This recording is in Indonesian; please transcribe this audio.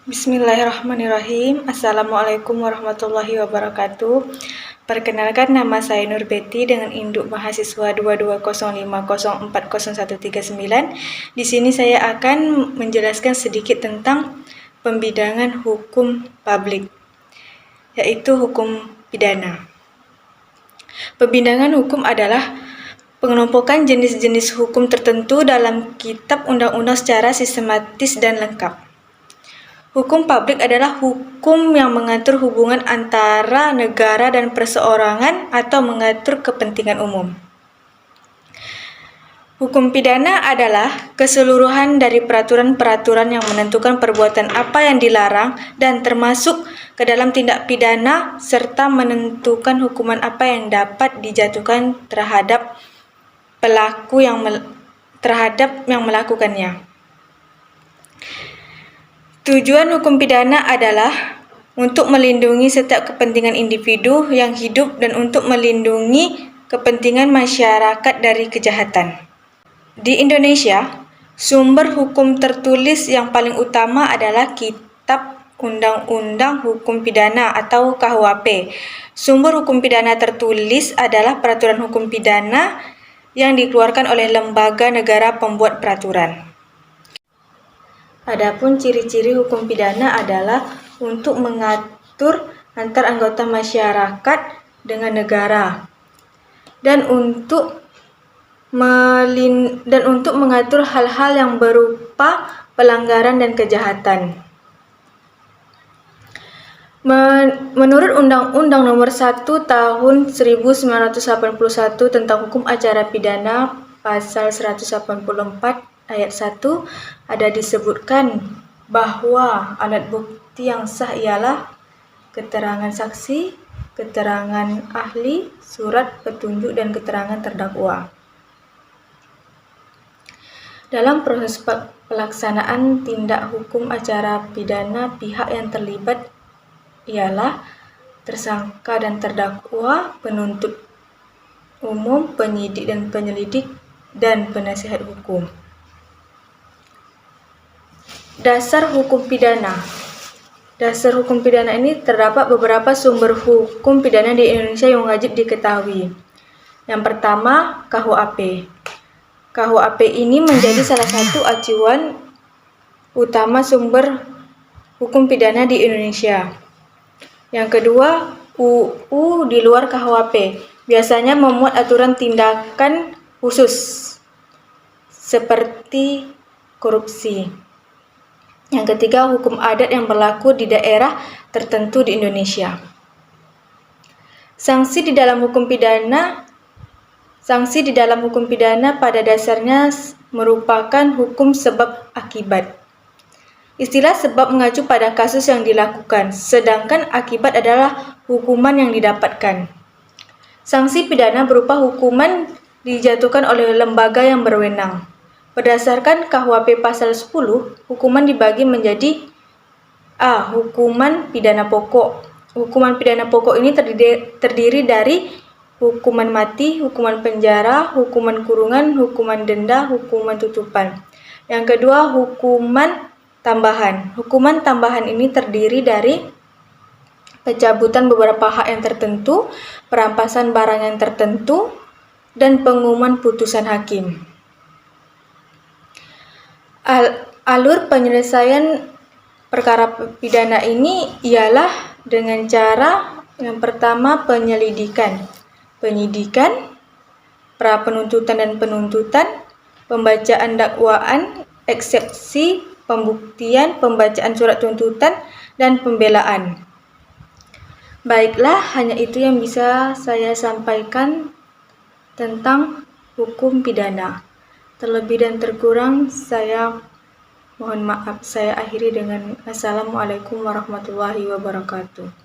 Bismillahirrahmanirrahim. Assalamualaikum warahmatullahi wabarakatuh. Perkenalkan, nama saya Nur Betty dengan induk mahasiswa 2205040139. Di sini saya akan menjelaskan sedikit tentang pembidangan hukum publik, yaitu hukum pidana. Pembidangan hukum adalah pengelompokan jenis-jenis hukum tertentu dalam kitab undang-undang secara sistematis dan lengkap. Hukum publik adalah hukum yang mengatur hubungan antara negara dan perseorangan atau mengatur kepentingan umum. Hukum pidana adalah keseluruhan dari peraturan-peraturan yang menentukan perbuatan apa yang dilarang dan termasuk ke dalam tindak pidana serta menentukan hukuman apa yang dapat dijatuhkan terhadap pelaku yang melakukannya. Tujuan hukum pidana adalah untuk melindungi setiap kepentingan individu yang hidup dan untuk melindungi kepentingan masyarakat dari kejahatan. Di Indonesia, sumber hukum tertulis yang paling utama adalah Kitab Undang-Undang Hukum Pidana atau KUHP. Sumber hukum pidana tertulis adalah peraturan hukum pidana yang dikeluarkan oleh lembaga negara pembuat peraturan. Adapun ciri-ciri hukum pidana adalah untuk mengatur antar anggota masyarakat dengan negara dan untuk mengatur hal-hal yang berupa pelanggaran dan kejahatan. Menurut Undang-Undang Nomor 1 Tahun 1981 tentang Hukum Acara Pidana Pasal 184 Ayat 1 ada disebutkan bahwa alat bukti yang sah ialah keterangan saksi, keterangan ahli, surat petunjuk, dan keterangan terdakwa. Dalam proses pelaksanaan tindak hukum acara pidana, pihak yang terlibat ialah tersangka dan terdakwa, penuntut umum, penyidik dan penyelidik, dan penasihat hukum. Dasar hukum pidana. Dasar hukum pidana ini terdapat beberapa sumber hukum pidana di Indonesia yang wajib diketahui. Yang pertama, KUHP. KUHP ini menjadi salah satu acuan utama sumber hukum pidana di Indonesia. Yang kedua, UU di luar KUHP biasanya memuat aturan tindakan khusus seperti korupsi. Yang ketiga, hukum adat yang berlaku di daerah tertentu di Indonesia. Sanksi di dalam hukum pidana pada dasarnya merupakan hukum sebab akibat. Istilah sebab mengacu pada kasus yang dilakukan, sedangkan akibat adalah hukuman yang didapatkan. Sanksi pidana berupa hukuman dijatuhkan oleh lembaga yang berwenang. Berdasarkan KUHP Pasal 10, hukuman dibagi menjadi A. Hukuman pidana pokok. Hukuman pidana pokok ini terdiri dari hukuman mati, hukuman penjara, hukuman kurungan, hukuman denda, hukuman tutupan. Yang kedua, hukuman tambahan. Hukuman tambahan ini terdiri dari pencabutan beberapa hak yang tertentu, perampasan barang yang tertentu, dan pengumuman putusan hakim. Alur penyelesaian perkara pidana ini ialah dengan cara yang pertama penyidikan, pra penuntutan dan penuntutan, pembacaan dakwaan, eksepsi, pembuktian, pembacaan surat tuntutan, dan pembelaan. Baiklah, hanya itu yang bisa saya sampaikan tentang hukum pidana. Terlebih dan terkurang saya mohon maaf. Saya akhiri dengan Assalamualaikum warahmatullahi wabarakatuh.